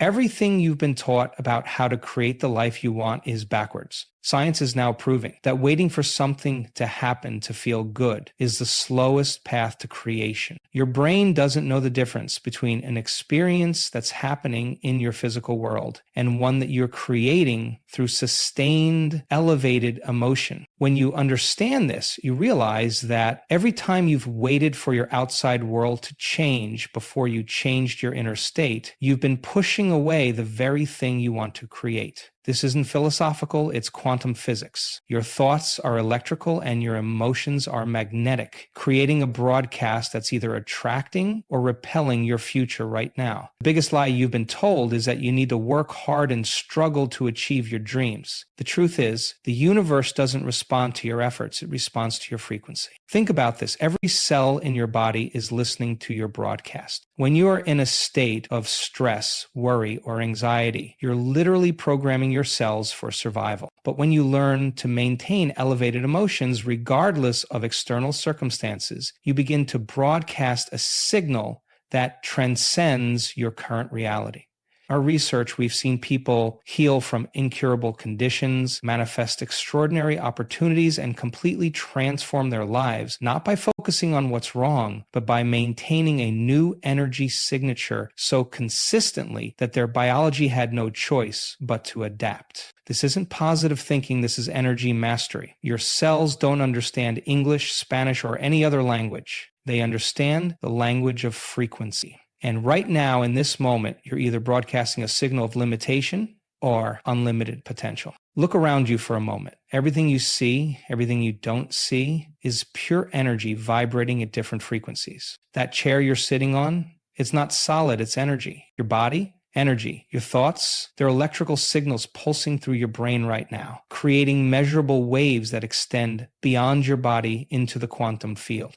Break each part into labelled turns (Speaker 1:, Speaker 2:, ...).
Speaker 1: Everything you've been taught about how to create the life you want is backwards. Science is now proving that waiting for something to happen to feel good is the slowest path to creation. Your brain doesn't know the difference between an experience that's happening in your physical world and one that you're creating through sustained, elevated emotion. When you understand this, you realize that every time you've waited for your outside world to change before you changed your inner state, you've been pushing away the very thing you want to create. This isn't philosophical, it's quantum physics. Your thoughts are electrical and your emotions are magnetic, creating a broadcast that's either attracting or repelling your future right now. The biggest lie you've been told is that you need to work hard and struggle to achieve your dreams. The truth is, the universe doesn't respond to your efforts, it responds to your frequency. Think about this. Every cell in your body is listening to your broadcast. When you are in a state of stress, worry, or anxiety, you're literally programming your cells for survival. But when you learn to maintain elevated emotions regardless of external circumstances, you begin to broadcast a signal that transcends your current reality. Our research, we've seen people heal from incurable conditions, manifest extraordinary opportunities, and completely transform their lives, not by focusing on what's wrong, but by maintaining a new energy signature so consistently that their biology had no choice but to adapt. This isn't positive thinking, this is energy mastery. Your cells don't understand English, Spanish, or any other language. They understand the language of frequency. And right now, in this moment, you're either broadcasting a signal of limitation or unlimited potential. Look around you for a moment. Everything you see, everything you don't see, is pure energy vibrating at different frequencies. That chair you're sitting on, it's not solid, it's energy. Your body, energy. Your thoughts, they're electrical signals pulsing through your brain right now, creating measurable waves that extend beyond your body into the quantum field.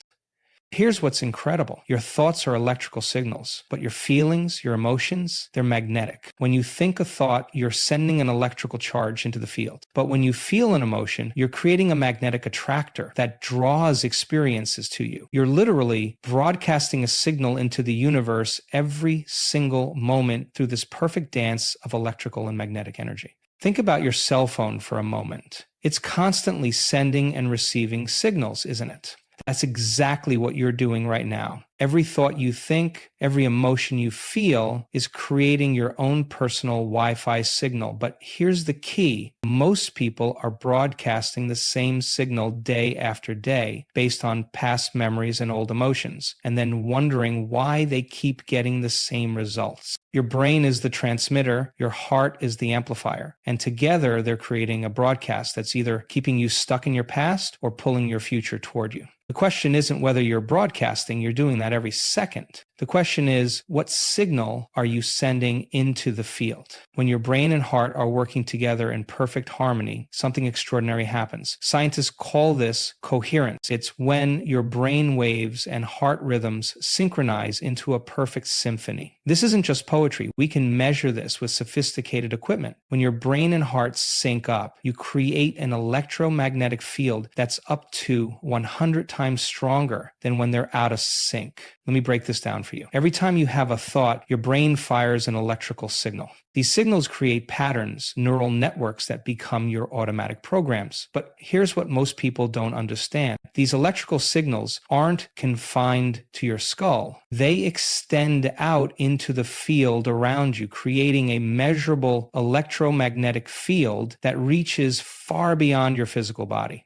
Speaker 1: Here's what's incredible. Your thoughts are electrical signals, but your feelings, your emotions, they're magnetic. When you think a thought, you're sending an electrical charge into the field. But when you feel an emotion, you're creating a magnetic attractor that draws experiences to you. You're literally broadcasting a signal into the universe every single moment through this perfect dance of electrical and magnetic energy. Think about your cell phone for a moment. It's constantly sending and receiving signals, isn't it? That's exactly what you're doing right now. Every thought you think, every emotion you feel is creating your own personal Wi-Fi signal. But here's the key. Most people are broadcasting the same signal day after day based on past memories and old emotions, and then wondering why they keep getting the same results. Your brain is the transmitter, your heart is the amplifier, and together they're creating a broadcast that's either keeping you stuck in your past or pulling your future toward you. The question isn't whether you're broadcasting, you're doing that every second. The question is, what signal are you sending into the field? When your brain and heart are working together in perfect harmony, something extraordinary happens. Scientists call this coherence. It's when your brain waves and heart rhythms synchronize into a perfect symphony. This isn't just poetry. We can measure this with sophisticated equipment. When your brain and heart sync up, you create an electromagnetic field that's up to 100 times stronger than when they're out of sync. Let me break this down for you. Every time you have a thought, your brain fires an electrical signal. These signals create patterns, neural networks that become your automatic programs. But here's what most people don't understand. These electrical signals aren't confined to your skull. They extend out into the field around you, creating a measurable electromagnetic field that reaches far beyond your physical body.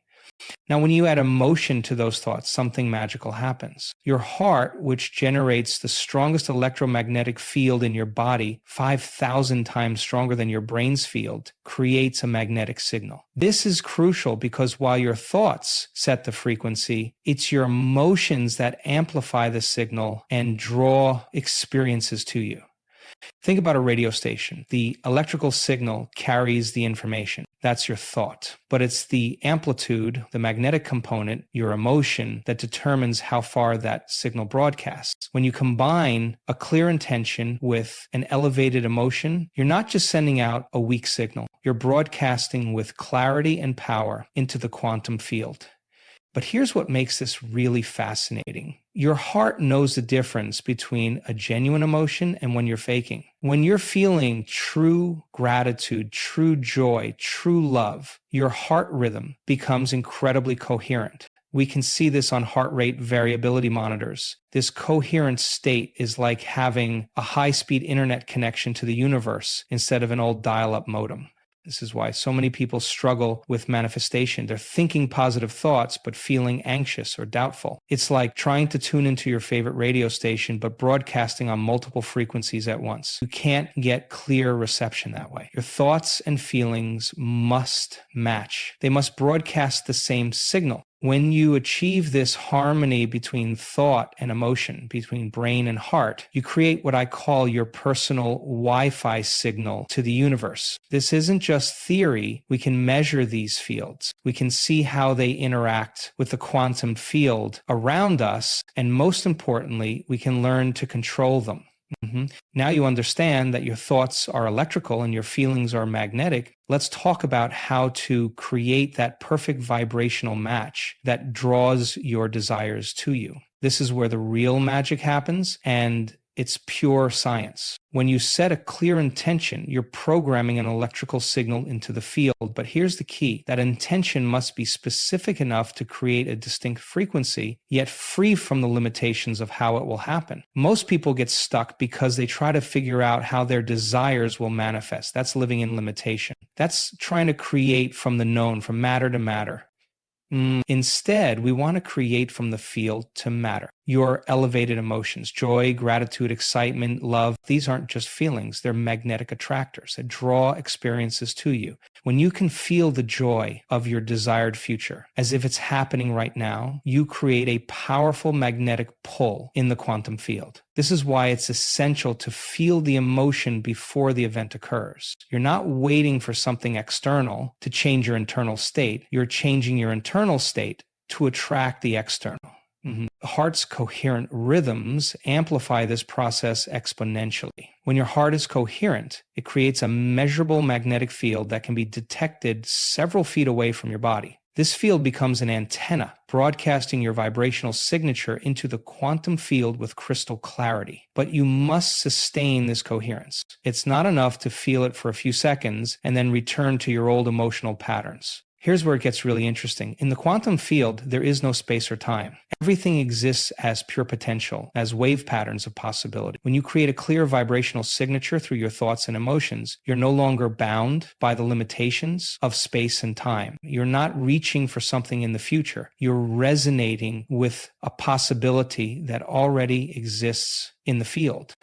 Speaker 1: Now, when you add emotion to those thoughts, something magical happens. Your heart, which generates the strongest electromagnetic field in your body, 5,000 times stronger than your brain's field, creates a magnetic signal. This is crucial because while your thoughts set the frequency, it's your emotions that amplify the signal and draw experiences to you. Think about a radio station. The electrical signal carries the information. That's your thought. But it's the amplitude, the magnetic component, your emotion, that determines how far that signal broadcasts. When you combine a clear intention with an elevated emotion, you're not just sending out a weak signal. You're broadcasting with clarity and power into the quantum field. But here's what makes this really fascinating. Your heart knows the difference between a genuine emotion and when you're faking. When you're feeling true gratitude, true joy, true love, your heart rhythm becomes incredibly coherent. We can see this on heart rate variability monitors. This coherent state is like having a high-speed internet connection to the universe instead of an old dial-up modem. This is why so many people struggle with manifestation. They're thinking positive thoughts, but feeling anxious or doubtful. It's like trying to tune into your favorite radio station, but broadcasting on multiple frequencies at once. You can't get clear reception that way. Your thoughts and feelings must match. They must broadcast the same signal. When you achieve this harmony between thought and emotion, between brain and heart, you create what I call your personal Wi-Fi signal to the universe. This isn't just theory. We can measure these fields. We can see how they interact with the quantum field around us, and most importantly, we can learn to control them. Now you understand that your thoughts are electrical and your feelings are magnetic. Let's talk about how to create that perfect vibrational match that draws your desires to you. This is where the real magic happens, and it's pure science. When you set a clear intention, you're programming an electrical signal into the field. But here's the key. That intention must be specific enough to create a distinct frequency, yet free from the limitations of how it will happen. Most people get stuck because they try to figure out how their desires will manifest. That's living in limitation. That's trying to create from the known, from matter to matter. Instead, we want to create from the field to matter. Your elevated emotions, joy, gratitude, excitement, love, these aren't just feelings. They're magnetic attractors that draw experiences to you. When you can feel the joy of your desired future, as if it's happening right now, you create a powerful magnetic pull in the quantum field. This is why it's essential to feel the emotion before the event occurs. You're not waiting for something external to change your internal state. You're changing your internal state to attract the external. The heart's coherent rhythms amplify this process exponentially. When your heart is coherent, it creates a measurable magnetic field that can be detected several feet away from your body. This field becomes an antenna, broadcasting your vibrational signature into the quantum field with crystal clarity. But you must sustain this coherence. It's not enough to feel it for a few seconds and then return to your old emotional patterns. Here's where it gets really interesting. In the quantum field, there is no space or time. Everything exists as pure potential, as wave patterns of possibility. When you create a clear vibrational signature through your thoughts and emotions, you're no longer bound by the limitations of space and time. You're not reaching for something in the future. You're resonating with a possibility that already exists in the field.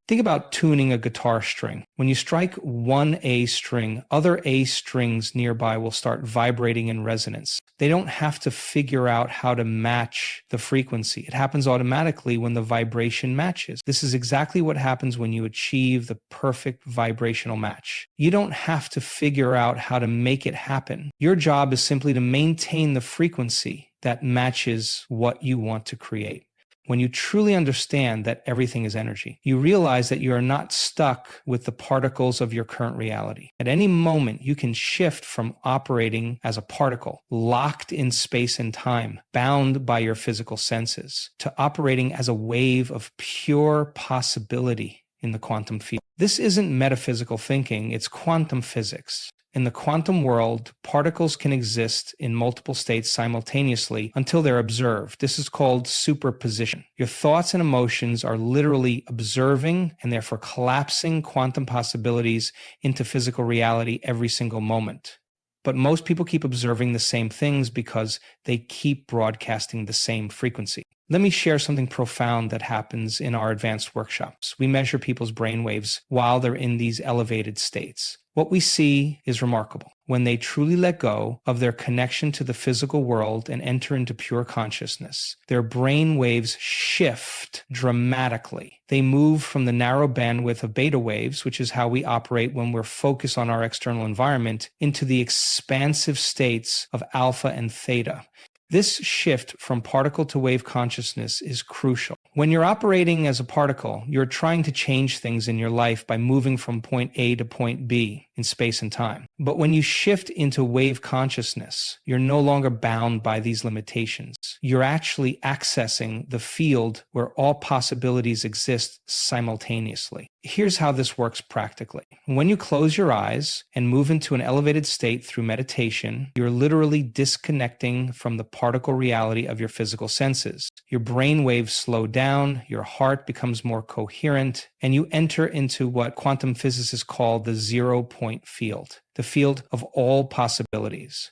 Speaker 1: Think about tuning a guitar string. When you strike one A string, other A strings nearby will start vibrating in resonance. They don't have to figure out how to match the frequency. It happens automatically when the vibration matches. This is exactly what happens when you achieve the perfect vibrational match. You don't have to figure out how to make it happen. Your job is simply to maintain the frequency that matches what you want to create. When you truly understand that everything is energy, you realize that you are not stuck with the particles of your current reality. At any moment, you can shift from operating as a particle, locked in space and time, bound by your physical senses, to operating as a wave of pure possibility in the quantum field. This isn't metaphysical thinking, it's quantum physics. In the quantum world, particles can exist in multiple states simultaneously until they're observed. This is called superposition. Your thoughts and emotions are literally observing and therefore collapsing quantum possibilities into physical reality every single moment. But most people keep observing the same things because they keep broadcasting the same frequency. Let me share something profound that happens in our advanced workshops. We measure people's brain waves while they're in these elevated states. What we see is remarkable. When they truly let go of their connection to the physical world and enter into pure consciousness, their brain waves shift dramatically. They move from the narrow bandwidth of beta waves, which is how we operate when we're focused on our external environment, into the expansive states of alpha and theta. This shift from particle to wave consciousness is crucial. When you're operating as a particle, you're trying to change things in your life by moving from point A to point B. in space and time. But when you shift into wave consciousness, you're no longer bound by these limitations. You're actually accessing the field where all possibilities exist simultaneously. Here's how this works practically. When you close your eyes and move into an elevated state through meditation, you're literally disconnecting from the particle reality of your physical senses. Your brain waves slow down, your heart becomes more coherent, and you enter into what quantum physicists call the 0-point field, the field of all possibilities.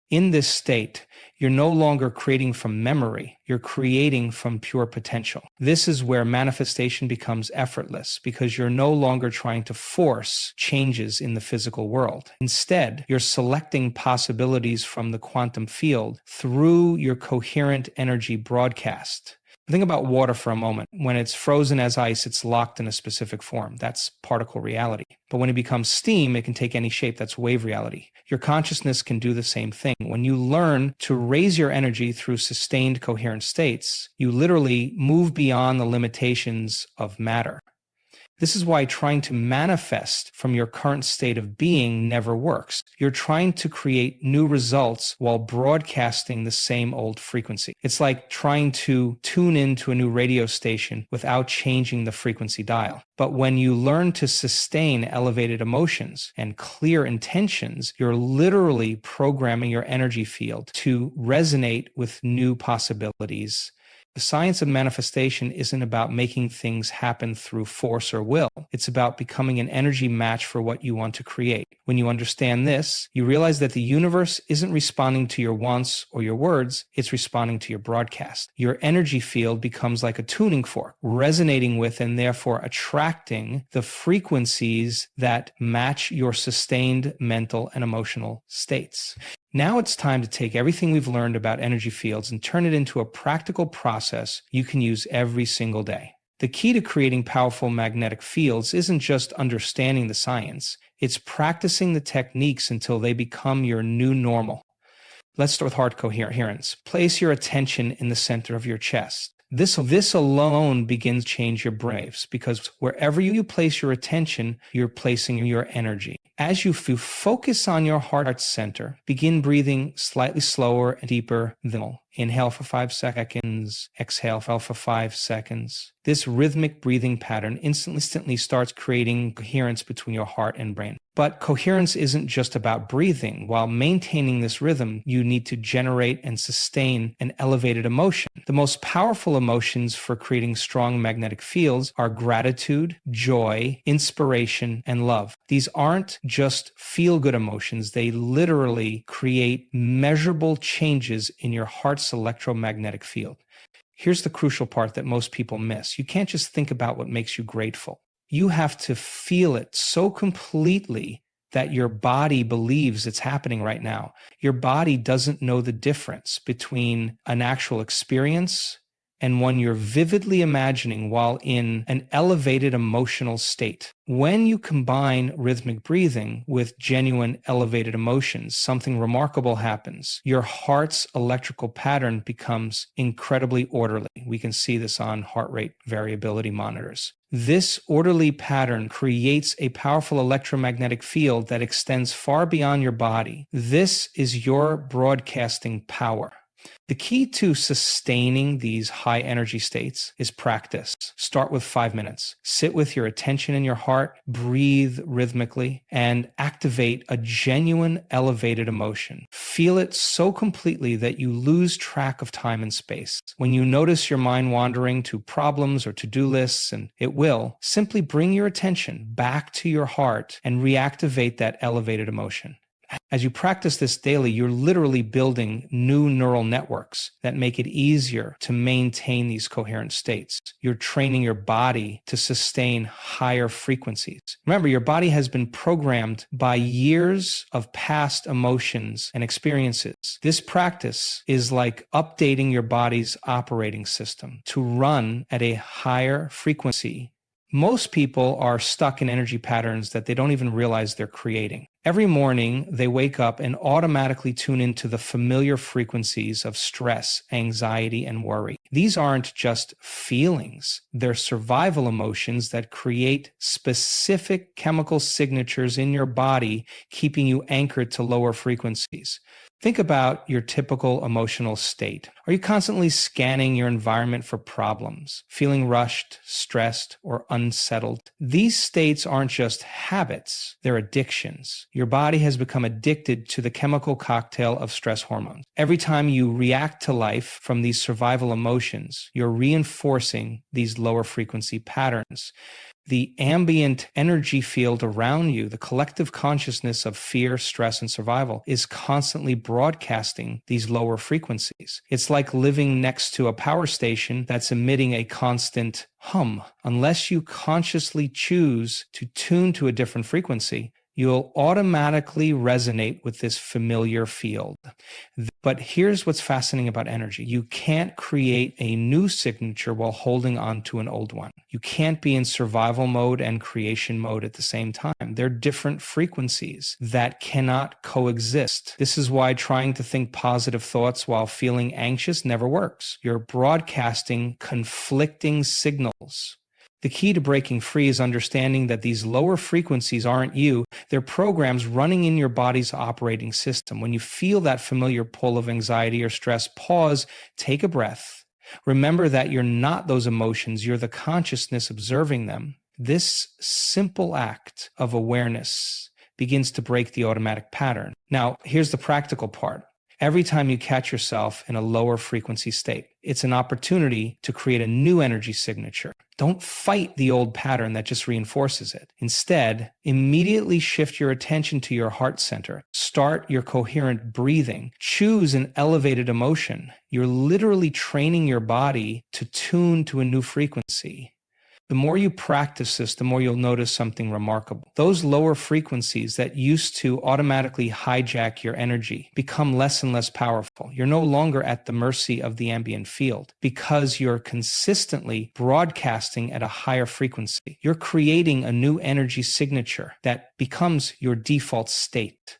Speaker 1: In this state, you're no longer creating from memory, you're creating from pure potential. This is where manifestation becomes effortless because you're no longer trying to force changes in the physical world. Instead, you're selecting possibilities from the quantum field through your coherent energy broadcast. Think about water for a moment. When it's frozen as ice, it's locked in a specific form. That's particle reality. But when it becomes steam, it can take any shape. That's wave reality. Your consciousness can do the same thing. When you learn to raise your energy through sustained coherent states, you literally move beyond the limitations of matter. This is why trying to manifest from your current state of being never works. You're trying to create new results while broadcasting the same old frequency. It's like trying to tune into a new radio station without changing the frequency dial. But when you learn to sustain elevated emotions and clear intentions, you're literally programming your energy field to resonate with new possibilities. The science of manifestation isn't about making things happen through force or will. It's about becoming an energy match for what you want to create. When you understand this, you realize that the universe isn't responding to your wants or your words, it's responding to your broadcast. Your energy field becomes like a tuning fork, resonating with and therefore attracting the frequencies that match your sustained mental and emotional states. Now it's time to take everything we've learned about energy fields and turn it into a practical process you can use every single day. The key to creating powerful magnetic fields isn't just understanding the science, it's practicing the techniques until they become your new normal. Let's start with heart coherence. Place your attention in the center of your chest. This alone begins to change your waves because wherever you place your attention, you're placing your energy. As you focus on your heart center, begin breathing slightly slower and deeper than normal. Inhale for 5 seconds, exhale for 5 seconds. This rhythmic breathing pattern instantly starts creating coherence between your heart and brain. But coherence isn't just about breathing. While maintaining this rhythm, you need to generate and sustain an elevated emotion. The most powerful emotions for creating strong magnetic fields are gratitude, joy, inspiration, and love. These aren't just feel-good emotions. They literally create measurable changes in your heart's electromagnetic field. Here's the crucial part that most people miss. You can't just think about what makes you grateful. You have to feel it so completely that your body believes it's happening right now. Your body doesn't know the difference between an actual experience and one you're vividly imagining while in an elevated emotional state. When you combine rhythmic breathing with genuine elevated emotions, something remarkable happens. Your heart's electrical pattern becomes incredibly orderly. We can see this on heart rate variability monitors. This orderly pattern creates a powerful electromagnetic field that extends far beyond your body. This is your broadcasting power. The key to sustaining these high energy states is practice. Start with 5 minutes. Sit with your attention in your heart, breathe rhythmically, and activate a genuine elevated emotion. Feel it so completely that you lose track of time and space. When you notice your mind wandering to problems or to-do lists, and it will, simply bring your attention back to your heart and reactivate that elevated emotion. As you practice this daily, you're literally building new neural networks that make it easier to maintain these coherent states. You're training your body to sustain higher frequencies. Remember, your body has been programmed by years of past emotions and experiences. This practice is like updating your body's operating system to run at a higher frequency. Most people are stuck in energy patterns that they don't even realize they're creating. Every morning, they wake up and automatically tune into the familiar frequencies of stress, anxiety, and worry. These aren't just feelings, they're survival emotions that create specific chemical signatures in your body, keeping you anchored to lower frequencies. Think about your typical emotional state. Are you constantly scanning your environment for problems, feeling rushed, stressed, or unsettled? These states aren't just habits, they're addictions. Your body has become addicted to the chemical cocktail of stress hormones. Every time you react to life from these survival emotions, you're reinforcing these lower frequency patterns. The ambient energy field around you, the collective consciousness of fear, stress, and survival, is constantly broadcasting these lower frequencies. It's like living next to a power station that's emitting a constant hum. Unless you consciously choose to tune to a different frequency, you'll automatically resonate with this familiar field. But here's what's fascinating about energy. You can't create a new signature while holding on to an old one. You can't be in survival mode and creation mode at the same time. They're different frequencies that cannot coexist. This is why trying to think positive thoughts while feeling anxious never works. You're broadcasting conflicting signals. The key to breaking free is understanding that these lower frequencies aren't you. They're programs running in your body's operating system. When you feel that familiar pull of anxiety or stress, pause, take a breath. Remember that you're not those emotions. You're the consciousness observing them. This simple act of awareness begins to break the automatic pattern. Now, here's the practical part. Every time you catch yourself in a lower frequency state, it's an opportunity to create a new energy signature. Don't fight the old pattern that just reinforces it. Instead, immediately shift your attention to your heart center. Start your coherent breathing. Choose an elevated emotion. You're literally training your body to tune to a new frequency. The more you practice this, the more you'll notice something remarkable. Those lower frequencies that used to automatically hijack your energy become less and less powerful. You're no longer at the mercy of the ambient field because you're consistently broadcasting at a higher frequency. You're creating a new energy signature that becomes your default state.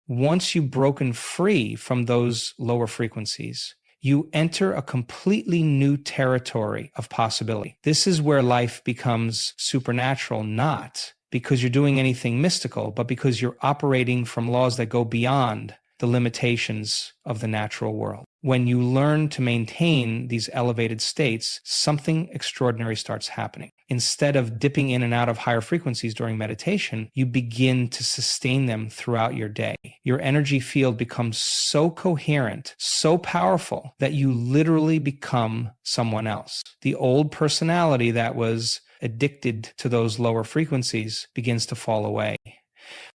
Speaker 1: Once you've broken free from those lower frequencies, you enter a completely new territory of possibility. This is where life becomes supernatural, not because you're doing anything mystical, but because you're operating from laws that go beyond the limitations of the natural world. When you learn to maintain these elevated states, something extraordinary starts happening. Instead of dipping in and out of higher frequencies during meditation, you begin to sustain them throughout your day. Your energy field becomes so coherent, so powerful, that you literally become someone else. The old personality that was addicted to those lower frequencies begins to fall away.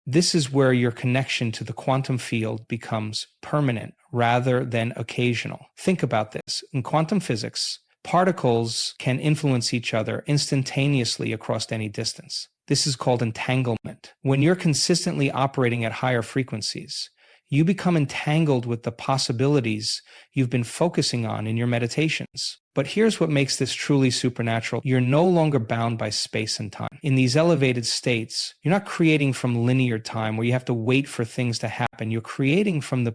Speaker 1: This is where your connection to the quantum field becomes permanent rather than occasional. Think about this. In quantum physics, particles can influence each other instantaneously across any distance. This is called entanglement. When you're consistently operating at higher frequencies, you become entangled with the possibilities you've been focusing on in your meditations. But here's what makes this truly supernatural. You're no longer bound by space and time. In these elevated states, you're not creating from linear time where you have to wait for things to happen. You're creating from the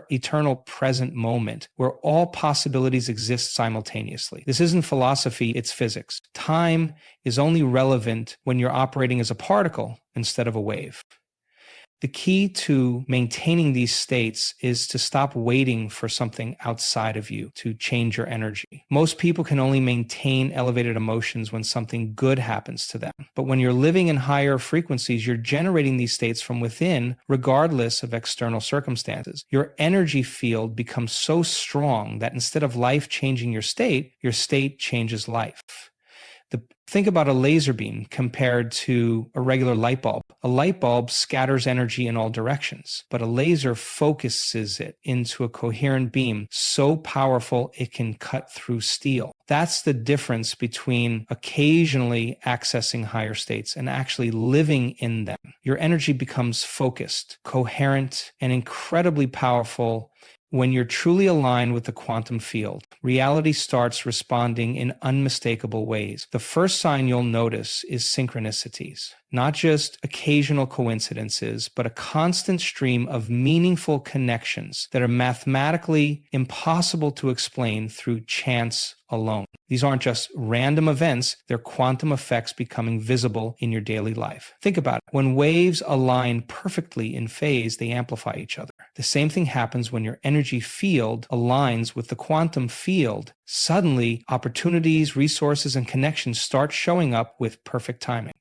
Speaker 1: eternal present moment where all possibilities exist simultaneously. This isn't philosophy, it's physics. Time is only relevant when you're operating as a particle instead of a wave. The key to maintaining these states is to stop waiting for something outside of you to change your energy. Most people can only maintain elevated emotions when something good happens to them. But when you're living in higher frequencies, you're generating these states from within, regardless of external circumstances. Your energy field becomes so strong that instead of life changing your state changes life. Think about a laser beam compared to a regular light bulb. A light bulb scatters energy in all directions, but a laser focuses it into a coherent beam so powerful it can cut through steel. That's the difference between occasionally accessing higher states and actually living in them. Your energy becomes focused, coherent, and incredibly powerful When you're truly aligned with the quantum field, reality starts responding in unmistakable ways. The first sign you'll notice is synchronicities, not just occasional coincidences, but a constant stream of meaningful connections that are mathematically impossible to explain through chance alone. These aren't just random events, they're quantum effects becoming visible in your daily life. Think about it. When waves align perfectly in phase, they amplify each other. The same thing happens when your energy field aligns with the quantum field. Suddenly, opportunities, resources, and connections start showing up with perfect timing.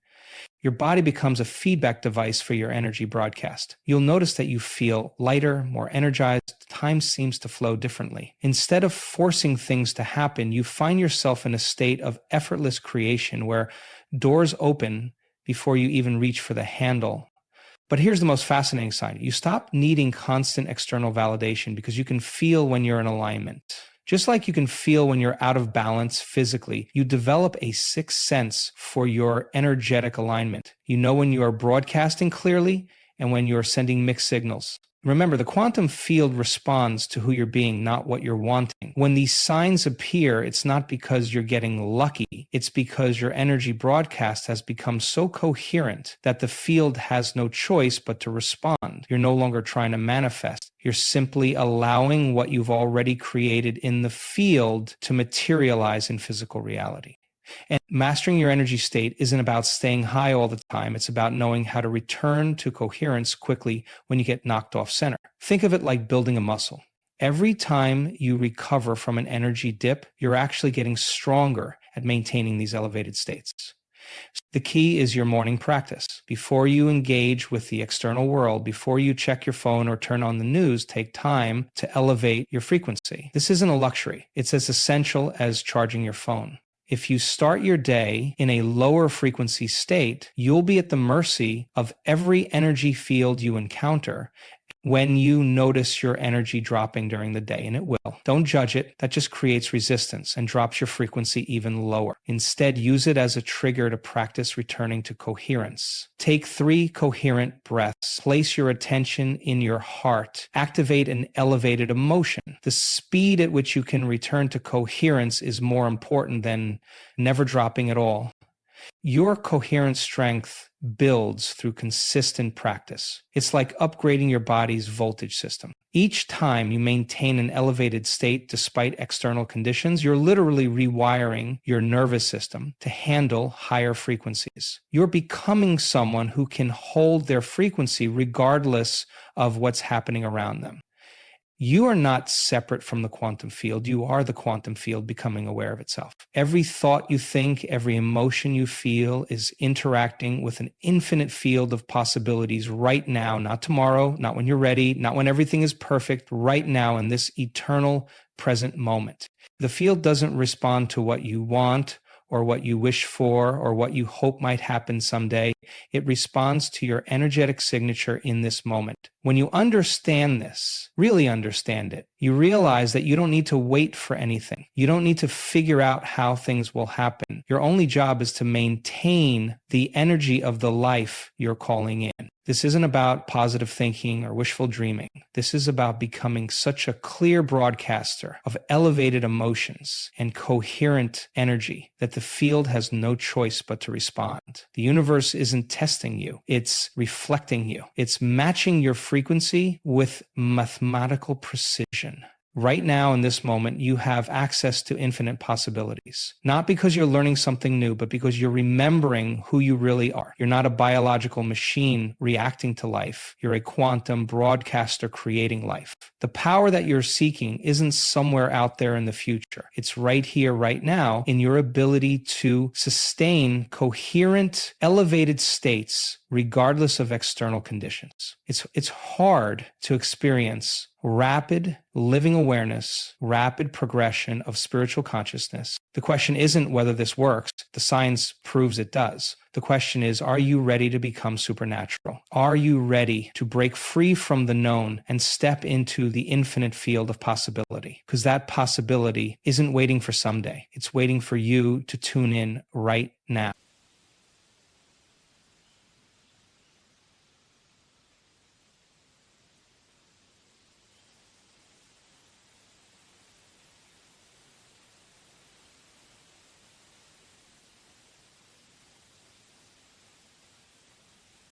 Speaker 1: Your body becomes a feedback device for your energy broadcast. You'll notice that you feel lighter, more energized. Time seems to flow differently. Instead of forcing things to happen, you find yourself in a state of effortless creation where doors open before you even reach for the handle. But here's the most fascinating sign. You stop needing constant external validation because you can feel when you're in alignment. Just like you can feel when you're out of balance physically, you develop a sixth sense for your energetic alignment. You know when you are broadcasting clearly and when you're sending mixed signals. Remember, the quantum field responds to who you're being, not what you're wanting. When these signs appear, it's not because you're getting lucky. It's because your energy broadcast has become so coherent that the field has no choice but to respond. You're no longer trying to manifest. You're simply allowing what you've already created in the field to materialize in physical reality. And mastering your energy state isn't about staying high all the time. It's about knowing how to return to coherence quickly when you get knocked off center. Think of it like building a muscle. Every time you recover from an energy dip, you're actually getting stronger at maintaining these elevated states. The key is your morning practice. Before you engage with the external world, before you check your phone or turn on the news, take time to elevate your frequency. This isn't a luxury. It's as essential as charging your phone. If you start your day in a lower frequency state, you'll be at the mercy of every energy field you encounter when you notice your energy dropping during the day, and it will. Don't judge it. That just creates resistance and drops your frequency even lower. Instead, use it as a trigger to practice returning to coherence. Take 3 coherent breaths. Place your attention in your heart. Activate an elevated emotion. The speed at which you can return to coherence is more important than never dropping at all. Your coherent strength builds through consistent practice. It's like upgrading your body's voltage system. Each time you maintain an elevated state despite external conditions, you're literally rewiring your nervous system to handle higher frequencies. You're becoming someone who can hold their frequency regardless of what's happening around them. You are not separate from the quantum field. You are the quantum field becoming aware of itself. Every thought you think, every emotion you feel is interacting with an infinite field of possibilities right now, not tomorrow, not when you're ready, not when everything is perfect, right now in this eternal present moment. The field doesn't respond to what you want or what you wish for or what you hope might happen someday. It responds to your energetic signature in this moment. When you understand this, really understand it, you realize that you don't need to wait for anything. You don't need to figure out how things will happen. Your only job is to maintain the energy of the life you're calling in. This isn't about positive thinking or wishful dreaming. This is about becoming such a clear broadcaster of elevated emotions and coherent energy that the field has no choice but to respond. The universe isn't testing you. It's reflecting you. It's matching your frequency with mathematical precision. Right now, in this moment, you have access to infinite possibilities. Not because you're learning something new, but because you're remembering who you really are. You're not a biological machine reacting to life. You're a quantum broadcaster creating life. The power that you're seeking isn't somewhere out there in the future. It's right here, right now, in your ability to sustain coherent, elevated states regardless of external conditions. It's hard to experience rapid living awareness, rapid progression of spiritual consciousness. The question isn't whether this works. The science proves it does. The question is, are you ready to become supernatural? Are you ready to break free from the known and step into the infinite field of possibility? Because that possibility isn't waiting for someday. It's waiting for you to tune in right now.